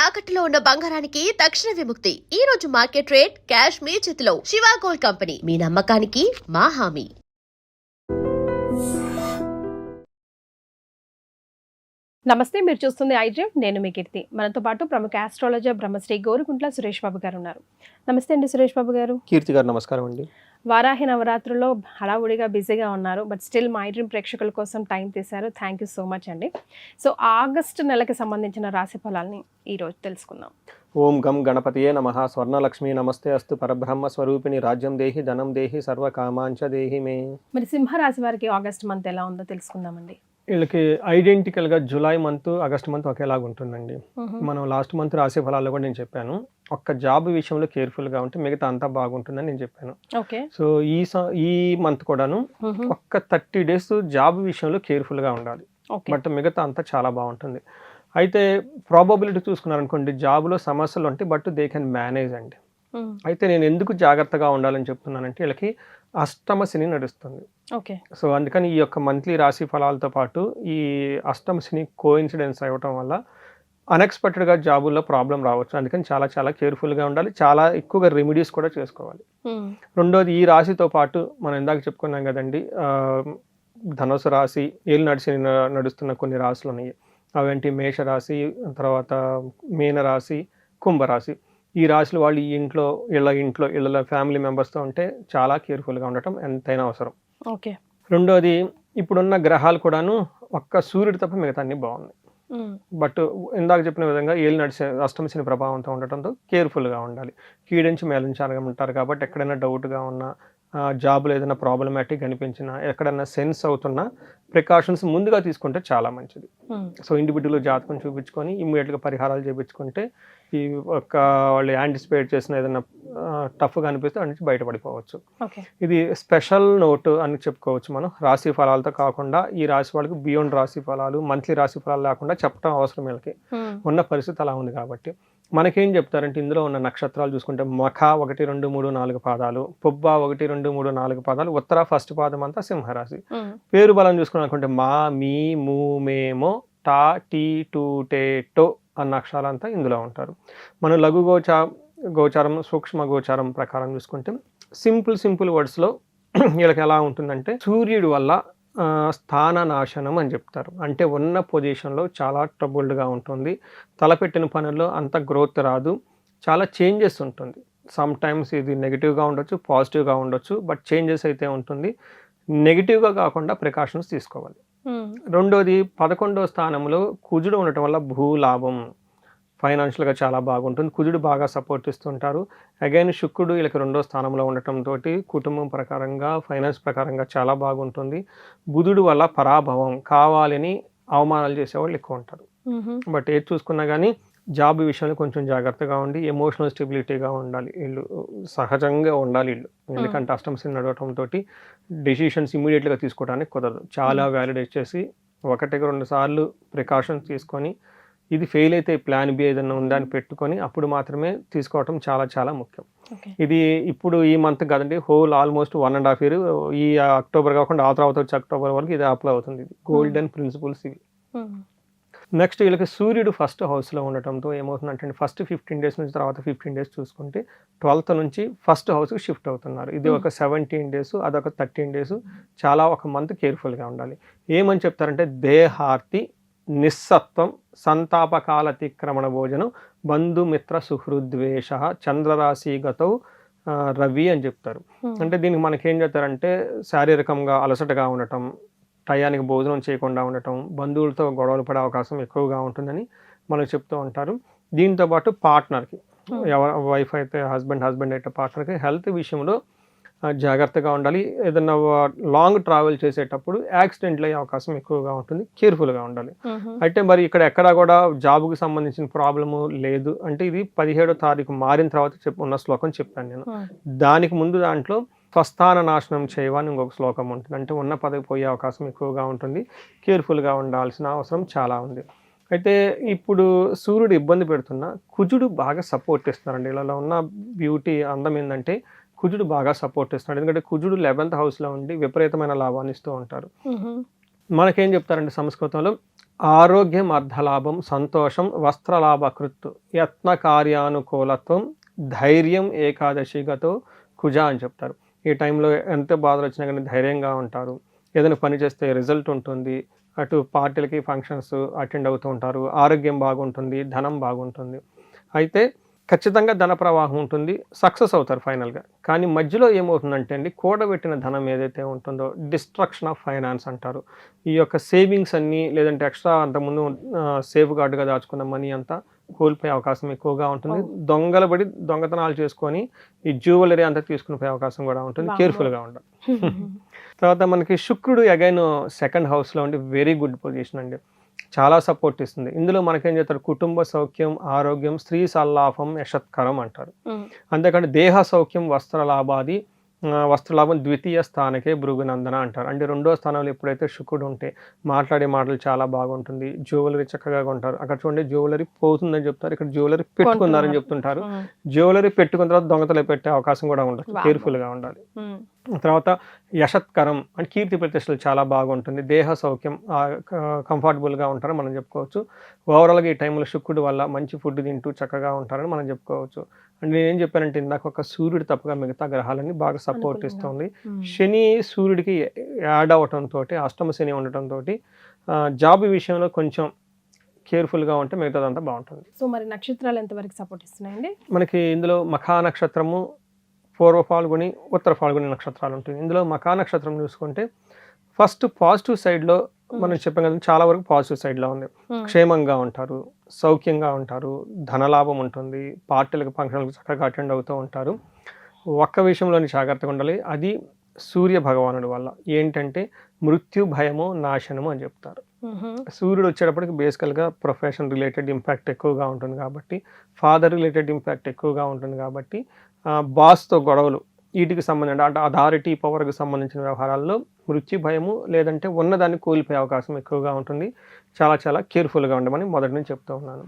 తాకట్టులో ఉన్న బంగారానికి తక్షణ విముక్తి. ఈ రోజు మార్కెట్ రేట్ క్యాష్ మీ చేతిలో. శివ గోల్డ్ కంపెనీ, మీ నమ్మకానికి మా హామీ. నమస్తే, మీరు చూస్తుంది ఐడ్రీమ్. నేను మీ కీర్తి. మనతో పాటు ప్రముఖ ఆస్ట్రాలజర్ బ్రహ్మశ్రీ గోరుగుంట్ల సురేష్ బాబు గారు ఉన్నారు. నమస్తే అండి సురేష్ బాబు గారు. కీర్తి గారు నమస్కారం అండి. వారాహి నవరాత్రుల్లో హడావుడిగా బిజీగా ఉన్నారు, బట్ స్టిల్ మా ఐడ్రీమ్ ప్రేక్షకుల కోసం టైం తీశారు. థ్యాంక్ యూ సో మచ్ అండి. సో ఆగస్టు నెలకి సంబంధించిన రాశి ఫలాల్ని ఈరోజు తెలుసుకుందాం. ఓం గం గణపతియే నమః. స్వర్ణలక్ష్మి నమస్తే అస్తు. పరబ్రహ్మ స్వరూపిణి రాజ్యం దేహి ధనం దేహి సర్వకామాంచ దేహి మే. మరి సింహరాశి వారికి ఆగస్ట్ మంత్ ఎలా ఉందో తెలుసుకుందామండి. వీళ్ళకి ఐడెంటికల్గా జూలై మంత్ ఆగస్ట్ మంత్ ఒకేలాగా ఉంటుందండి. మనం లాస్ట్ మంత్ రాశి ఫలాల్లో కూడా నేను చెప్పాను, ఒక్క జాబ్ విషయంలో కేర్ఫుల్గా ఉంటే మిగతా అంతా బాగుంటుందని నేను చెప్పాను. ఓకే. సో ఈ మంత్ కూడాను ఒక్క 30 days జాబ్ విషయంలో కేర్ఫుల్గా ఉండాలి, బట్ మిగతా అంతా చాలా బాగుంటుంది. అయితే ప్రాబబిలిటీ చూసుకున్నారనుకోండి, జాబ్లో సమస్యలు ఉంటాయి, బట్ దే కెన్ మేనేజ్ అండి. అయితే నేను ఎందుకు జాగ్రత్తగా ఉండాలని చెప్తున్నానంటే, వీళ్ళకి అష్టమ శని నడుస్తుంది. ఓకే. సో అందుకని ఈ యొక్క మంత్లీ రాశి ఫలాలతో పాటు ఈ అష్టమ శని కోఇన్సిడెన్స్ అవ్వటం వల్ల అన్ఎక్స్పెక్టెడ్గా జాబుల్లో ప్రాబ్లం రావచ్చు. అందుకని చాలా చాలా కేర్ఫుల్గా ఉండాలి, చాలా ఎక్కువగా రెమెడీస్ కూడా చేసుకోవాలి. రెండోది, ఈ రాశితో పాటు మనం ఇందాక చెప్పుకున్నాం కదండి, ధనుసు రాశి ఏళ్ళు నడుస్తున్న కొన్ని రాశులు ఉన్నాయి. అవేంటి మేషరాశి, తర్వాత మీనరాశి, కుంభరాశి. ఈ రాశులు వాళ్ళు ఇళ్ళ ఫ్యామిలీ మెంబర్స్తో ఉంటే చాలా కేర్ఫుల్గా ఉండటం ఎంతైనా అవసరం. ఓకే. రెండోది, ఇప్పుడున్న గ్రహాలు కూడాను ఒక్క సూర్యుడు తప్ప మిగతా అన్ని బాగున్నాయి. బట్ ఇందాక చెప్పిన విధంగా అష్టమ శని ప్రభావంతో ఉండటంతో కేర్ఫుల్గా ఉండాలి. కీడించి మేలించాలంటారు కాబట్టి ఎక్కడైనా డౌట్గా ఉన్నా, జాబ్లో ఏదైనా ప్రాబ్లమాటిక్ అనిపించినా, ఎక్కడైనా సెన్స్ అవుతున్నా ప్రికాషన్స్ ముందుగా తీసుకుంటే చాలా మంచిది. సో ఇండివిజువల్ జాతకం చూపించుకొని ఇమ్మీడియట్గా పరిహారాలు చేయించుకుంటే ఈ ఒక వాళ్ళు యాంటిసిపేట్ చేసిన ఏదైనా టఫ్గా అనిపిస్తే అన్ని నుంచి బయటపడిపోవచ్చు. ఇది స్పెషల్ నోట్ అని చెప్పుకోవచ్చు మనం. రాశి ఫలాలతో కాకుండా ఈ రాశి వాళ్ళకి బియాండ్ రాశి ఫలాలు, మంత్లీ రాశి ఫలాలు లేకుండా చెప్పడం అవసరం. వీళ్ళకి ఉన్న పరిస్థితి అలా ఉంది కాబట్టి మనకేం చెప్తారంటే, ఇందులో ఉన్న నక్షత్రాలు చూసుకుంటే మఖ 1, 2, 3, 4 పాదాలు, పుబ్బ 1, 2, 3, 4 పాదాలు, ఉత్తర ఫస్ట్ పాదం అంతా సింహరాశి. పేరు బలం చూసుకున్నానుకుంటే మా, మీ, ము, మేమో, టా, టీ, టూ, టే, టో అన్న అక్షరాలంతా ఇందులో ఉంటారు. మనం లఘు గోచారం, సూక్ష్మ గోచారం ప్రకారం చూసుకుంటే సింపుల్ వర్డ్స్లో వీళ్ళకి ఎలా ఉంటుందంటే, సూర్యుడి వల్ల స్థాన నాశనం అని చెప్తారు. అంటే ఉన్న పొజిషన్లో చాలా ట్రబుల్డ్గా ఉంటుంది, తలపెట్టిన పనుల్లో అంత గ్రోత్ రాదు, చాలా చేంజెస్ ఉంటుంది. సమ్ టైమ్స్ ఇది నెగిటివ్గా ఉండొచ్చు, పాజిటివ్గా ఉండొచ్చు, బట్ చేంజెస్ అయితే ఉంటుంది. నెగిటివ్గా కాకుండా ప్రికాషన్స్ తీసుకోవాలి. రెండోది, 11వ స్థానంలో కుజుడు ఉండటం వల్ల భూలాభం, ఫైనాన్షియల్గా చాలా బాగుంటుంది. కుజుడు బాగా సపోర్ట్ ఇస్తుంటారు. అగైన్ శుక్రుడు వీళ్ళకి 2వ స్థానంలో ఉండటంతో కుటుంబం ప్రకారంగా, ఫైనాన్స్ ప్రకారంగా చాలా బాగుంటుంది. బుధుడు వల్ల పరాభవం, కావాలని అవమానాలు చేసేవాళ్ళు ఎక్కువ ఉంటారు. బట్ ఏది చూసుకున్నా కానీ జాబ్ విషయంలో కొంచెం జాగ్రత్తగా ఉండి ఎమోషనల్ స్టెబిలిటీగా ఉండాలి. వీళ్ళు సహజంగా ఉండాలి వీళ్ళు. ఎందుకంటే అష్టమ శని నడవటంతో డెసిషన్స్ ఇమీడియట్గా తీసుకోవడానికి కుదరదు. చాలా వ్యాలిడేట్ చేసి 1-2 సార్లు ప్రికాషన్స్ తీసుకొని, ఇది ఫెయిల్ అయితే ప్లాన్ బి ఏదైనా ఉందని పెట్టుకొని అప్పుడు మాత్రమే తీసుకోవటం చాలా చాలా ముఖ్యం. ఇది ఇప్పుడు ఈ మంత్ కదండి, హోల్ ఆల్మోస్ట్ 1.5 year, ఈ అక్టోబర్ కాకుండా ఆ తర్వాత వచ్చే అక్టోబర్ వరకు ఇది అప్లై అవుతుంది. ఇది గోల్డెన్ ప్రిన్సిపల్స్ ఇవి. నెక్స్ట్, వీళ్ళకి సూర్యుడు ఫస్ట్ హౌస్లో ఉండటంతో ఏమవుతుందంటే, ఫస్ట్ 15 days నుంచి తర్వాత 15 days చూసుకుంటే 12th నుంచి ఫస్ట్ హౌస్కి షిఫ్ట్ అవుతున్నారు. ఇది ఒక 17 days, అదొక 13 days. చాలా ఒక మంత్ కేర్ఫుల్గా ఉండాలి. ఏమని చెప్తారంటే, దేహార్తి, నిస్సత్వం, సంతాపకాల అతిక్రమణ భోజనం, బంధుమిత్ర సుహృద్వేష, చంద్రరాశిగతౌ రవి అని చెప్తారు. అంటే దీనికి మనకేం చెప్తారంటే, శారీరకంగా అలసటగా ఉండటం, టయానికి భోజనం చేయకుండా ఉండటం, బంధువులతో గొడవలు పడే అవకాశం ఎక్కువగా ఉంటుందని మనకు చెప్తూ ఉంటారు. దీంతోపాటు పార్ట్నర్కి, వైఫ్ అయితే హస్బెండ్ అయితే పార్ట్నర్కి హెల్త్ విషయంలో జాగ్రత్తగా ఉండాలి. ఏదైనా లాంగ్ ట్రావెల్ చేసేటప్పుడు యాక్సిడెంట్లు అయ్యే అవకాశం ఎక్కువగా ఉంటుంది, కేర్ఫుల్గా ఉండాలి. అయితే మరి ఇక్కడ ఎక్కడా కూడా జాబ్కి సంబంధించిన ప్రాబ్లము లేదు అంటే, ఇది 17వ తారీఖు మారిన తర్వాత ఉన్న శ్లోకం చెప్పాను నేను. దానికి ముందు దాంట్లో స్వస్థాన నాశనం చేయవని ఇంకొక శ్లోకం ఉంటుంది. అంటే ఉన్న పదవి పోయే అవకాశం ఎక్కువగా ఉంటుంది, కేర్ఫుల్గా ఉండాల్సిన అవసరం చాలా ఉంది. అయితే ఇప్పుడు సూర్యుడు ఇబ్బంది పెడుతున్నా కుజుడు బాగా సపోర్ట్ ఇస్తున్నారండి. ఇలా ఉన్న బ్యూటీ అందం ఏంటంటే, కుజుడు బాగా సపోర్ట్ ఇస్తున్నాడు. ఎందుకంటే కుజుడు 11th హౌస్లో ఉండి విపరీతమైన లాభాన్ని ఇస్తూ ఉంటారు. మనకేం చెప్తారంటే సంస్కృతంలో, ఆరోగ్యం, అర్ధలాభం, సంతోషం, వస్త్రలాభకృత్, యత్న కార్యానుకూలత్వం, ధైర్యం, ఏకాదశిగతో కుజ అని చెప్తారు. ఈ టైంలో ఎంత బాధలు వచ్చినా కానీ ధైర్యంగా ఉంటారు. ఏదైనా పని చేస్తే రిజల్ట్ ఉంటుంది. అటు పార్టీలకి ఫంక్షన్స్ అటెండ్ అవుతూ ఉంటారు. ఆరోగ్యం బాగుంటుంది, ధనం బాగుంటుంది. అయితే ఖచ్చితంగా ధన ప్రవాహం ఉంటుంది, సక్సెస్ అవుతారు ఫైనల్గా. కానీ మధ్యలో ఏమవుతుందంటే అండి, కూడబెట్టిన ధనం ఏదైతే ఉంటుందో డిస్ట్రక్షన్ ఆఫ్ ఫైనాన్స్ అంటారు. ఈ యొక్క సేవింగ్స్ అన్నీ లేదంటే ఎక్స్ట్రా అంతకుముందు సేఫ్ గార్డ్గా దాచుకున్న మనీ అంతా కోల్పోయే అవకాశం ఎక్కువగా ఉంటుంది. దొంగలబడి దొంగతనాలు చేసుకొని ఈ జ్యువెలరీ అంతా తీసుకుని పోయే అవకాశం కూడా ఉంటుంది. కేర్ఫుల్గా ఉండాలి. తర్వాత మనకి శుక్రుడు అగైన్ సెకండ్ హౌస్లో ఉండి వెరీ గుడ్ పొజిషన్ అండి, చాలా సపోర్ట్ ఇస్తుంది. ఇందులో మనకేం చేస్తారు, కుటుంబ సౌఖ్యం, ఆరోగ్యం, స్త్రీ సల్లాభం, యశత్కరం అంటారు. అంతేకాని దేహ సౌఖ్యం, వస్త్రలాభాది, వస్త్రలాభం ద్వితీయ స్థానకే భృగునందన అంటారు. అంటే రెండో స్థానంలో ఎప్పుడైతే శుక్రుడు ఉంటే మాట్లాడే మాటలు చాలా బాగుంటుంది, జ్యువెలరీ చక్కగా ఉంటారు. అక్కడ చూడండి జ్యువెలరీ పోతుందని చెప్తారు, ఇక్కడ జ్యువెలరీ పెట్టుకున్నారని చెప్తుంటారు. జ్యువెలరీ పెట్టుకున్న తర్వాత దొంగతలు పెట్టే అవకాశం కూడా ఉండదు, కేర్ఫుల్గా ఉండాలి. తర్వాత యశత్కరం అంటే కీర్తి ప్రతిష్టలు చాలా బాగుంటుంది. దేహ సౌఖ్యం, కంఫర్టబుల్గా ఉంటారని మనం చెప్పుకోవచ్చు. ఓవరాల్గా ఈ టైంలో శుక్రుడు వల్ల మంచి ఫుడ్ తింటూ చక్కగా ఉంటారని మనం చెప్పుకోవచ్చు. అంటే నేనేం చెప్పానంటే ఇందాక ఒక సూర్యుడు తప్పగా మిగతా గ్రహాలన్నీ బాగా సపోర్ట్ ఇస్తుంది. శని సూర్యుడికి యాడ్ అవటంతో, అష్టమ శని ఉండటంతో జాబ్ విషయంలో కొంచెం కేర్ఫుల్గా ఉంటే మిగతాదంతా బాగుంటుంది. సో మరి నక్షత్రాలు ఎంతవరకు సపోర్ట్ ఇస్తున్నాయండి? మనకి ఇందులో మఖా నక్షత్రము, పూర్వ ఫాల్గుని, ఉత్తర ఫాల్గుని నక్షత్రాలు ఉంటాయి. ఇందులో మఖా నక్షత్రం చూసుకుంటే ఫస్ట్ పాజిటివ్ సైడ్లో మనం చెప్పాం కదా, చాలా వరకు పాజిటివ్ సైడ్లో ఉంది. క్షేమంగా ఉంటారు, సౌఖ్యంగా ఉంటారు, ధనలాభం ఉంటుంది, పార్టీలకు ఫంక్షన్లకు చక్కగా అటెండ్ అవుతూ ఉంటారు. ఒక్క విషయంలోని జాగ్రత్తగా ఉండాలి, అది సూర్య భగవానుడి వల్ల. ఏంటంటే మృత్యు భయము నాశనము అని చెప్తారు. సూర్యుడు వచ్చేటప్పటికి బేసికల్గా ప్రొఫెషన్ రిలేటెడ్ ఇంపాక్ట్ ఎక్కువగా ఉంటుంది కాబట్టి, ఫాదర్ రిలేటెడ్ ఇంపాక్ట్ ఎక్కువగా ఉంటుంది కాబట్టి, బాస్తో గొడవలు, వీటికి సంబంధించిన అంటే అథారిటీ పవర్కి సంబంధించిన వ్యవహారాల్లో మృత్యు భయము లేదంటే ఉన్నదాన్ని కోల్పోయే అవకాశం ఎక్కువగా ఉంటుంది. చాలా చాలా కేర్ఫుల్గా ఉండమని మొదటి నుంచి చెప్తూ ఉన్నాను.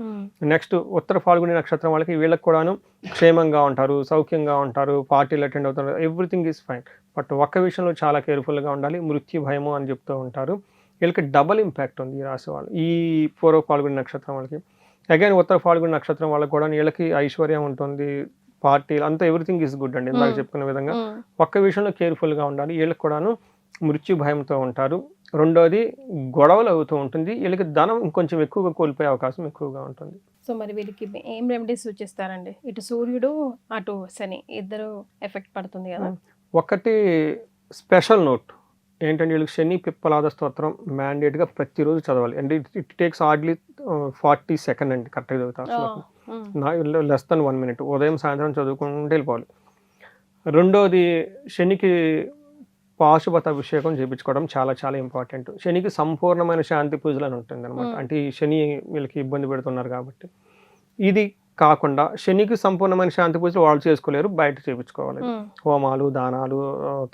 నెక్స్ట్ ఉత్తర ఫాల్గుని నక్షత్రం వాళ్ళకి, వీళ్ళకి కూడాను క్షేమంగా ఉంటారు, సౌఖ్యంగా ఉంటారు, పార్టీలు అటెండ్ అవుతారు, ఎవ్రీథింగ్ ఈజ్ ఫైన్. బట్ ఒక్క విషయంలో చాలా కేర్ఫుల్గా ఉండాలి, మృత్యు భయము అని చెప్తూ ఉంటారు. వీళ్ళకి డబల్ ఇంపాక్ట్ ఉంది ఈ రాశి వాళ్ళు, ఈ పూర్వ ఫాల్గుని నక్షత్రం వాళ్ళకి. అగైన్ ఉత్తర ఫాల్గుని నక్షత్రం వాళ్ళకి కూడా వీళ్ళకి ఐశ్వర్యం ఉంటుంది, పార్టీలు అంతా ఎవ్రీథింగ్ ఈజ్ గుడ్ అండి. ఇందాక చెప్పుకున్న విధంగా ఒక్క విషయంలో కేర్ఫుల్గా ఉండాలి. వీళ్ళకి కూడాను మృత్యు భయంతో ఉంటారు. రెండోది గొడవలు అవుతూ ఉంటుంది. వీళ్ళకి ధనం ఇంకొంచెం ఎక్కువగా కోల్పోయే అవకాశం ఎక్కువగా ఉంటుంది. సో మరి వీళ్ళకి ఏం రెమెడీస్ సూచిస్తారండి? ఇటు సూర్యుడు అటు శని ఇద్దరు ఎఫెక్ట్ పడుతుంది కదా. ఒకటి స్పెషల్ నోట్ ఏంటంటే, వీళ్ళకి శని పిప్పలాద స్తోత్రం మ్యాండేట్గా ప్రతిరోజు చదవాలి. అంటే ఇట్ టేక్స్ హార్డ్లీ 40 సెకండ్ అండి, కరెక్ట్గా చదువుతారు, లెస్ దెన్ 1 minute. ఉదయం సాయంత్రం చదువుకుంటూ వెళ్ళిపోవాలి. రెండోది శనికి పాశుపత అభిషేకం చేయించుకోవడం చాలా చాలా ఇంపార్టెంట్. శనికి సంపూర్ణమైన శాంతి పూజలు అని ఉంటుంది అనమాట. అంటే ఈ శని వీళ్ళకి ఇబ్బంది పెడుతున్నారు కాబట్టి. ఇది కాకుండా శనికి సంపూర్ణమైన శాంతి పూజలు వాళ్ళు చేసుకోలేరు, బయట చేయించుకోవాలి. హోమాలు, దానాలు,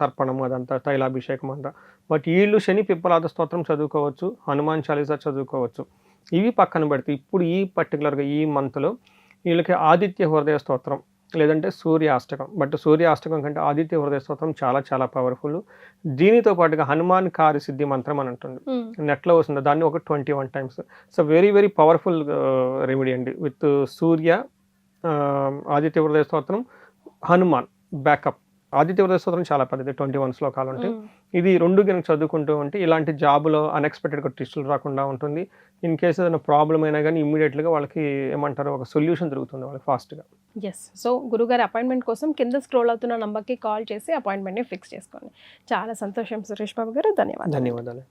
తర్పణం, అదంతా తైలాభిషేకం అంతా. బట్ వీళ్ళు శని పిప్పలాద స్తోత్రం చదువుకోవచ్చు, హనుమాన్ చాలీసా చదువుకోవచ్చు. ఇవి పక్కన పెడితే ఇప్పుడు ఈ పర్టికులర్గా ఈ మంత్లో వీళ్ళకి ఆదిత్య హృదయ స్తోత్రం లేదంటే సూర్యాష్టకం. బట్ సూర్యాష్టకం కంటే ఆదిత్య హృదయ స్తోత్రం చాలా చాలా పవర్ఫుల్. దీనితో పాటుగా హనుమాన్ కార్యసిద్ధి మంత్రం అని ఉంటుంది, నెట్లో వస్తుంది, దాన్ని ఒక 21 times. So very very powerful remedy అండి. విత్ సూర్య, ఆదిత్య హృదయ స్తోత్రం, హనుమాన్ బ్యాకప్. ఆదిత్య హృదయ స్తోత్రం చాలా పెద్దది, 21 శ్లోకాలు ఉంటాయి. ఇది రెండు కనుక చదువుకుంటూ ఉంటే ఇలాంటి జాబులో అన్ఎక్స్పెక్టెడ్గా ట్విస్టులు రాకుండా ఉంటుంది. ఇన్ కేసు ఏదైనా ప్రాబ్లం అయినా కానీ ఇమ్మీడియట్గా వాళ్ళకి ఏమంటారు, ఒక సొల్యూషన్ దొరుకుతుంది వాళ్ళకి ఫాస్ట్గా. ఎస్. సో గురుగారి అపాయింట్మెంట్ కోసం కింద స్క్రోల్ అవుతున్న నంబర్కి కాల్ చేసి అపాయింట్మెంట్ని ఫిక్స్ చేసుకోండి. చాలా సంతోషం సురేష్ బాబు గారు, ధన్యవాదాలు. ధన్యవాదాలు.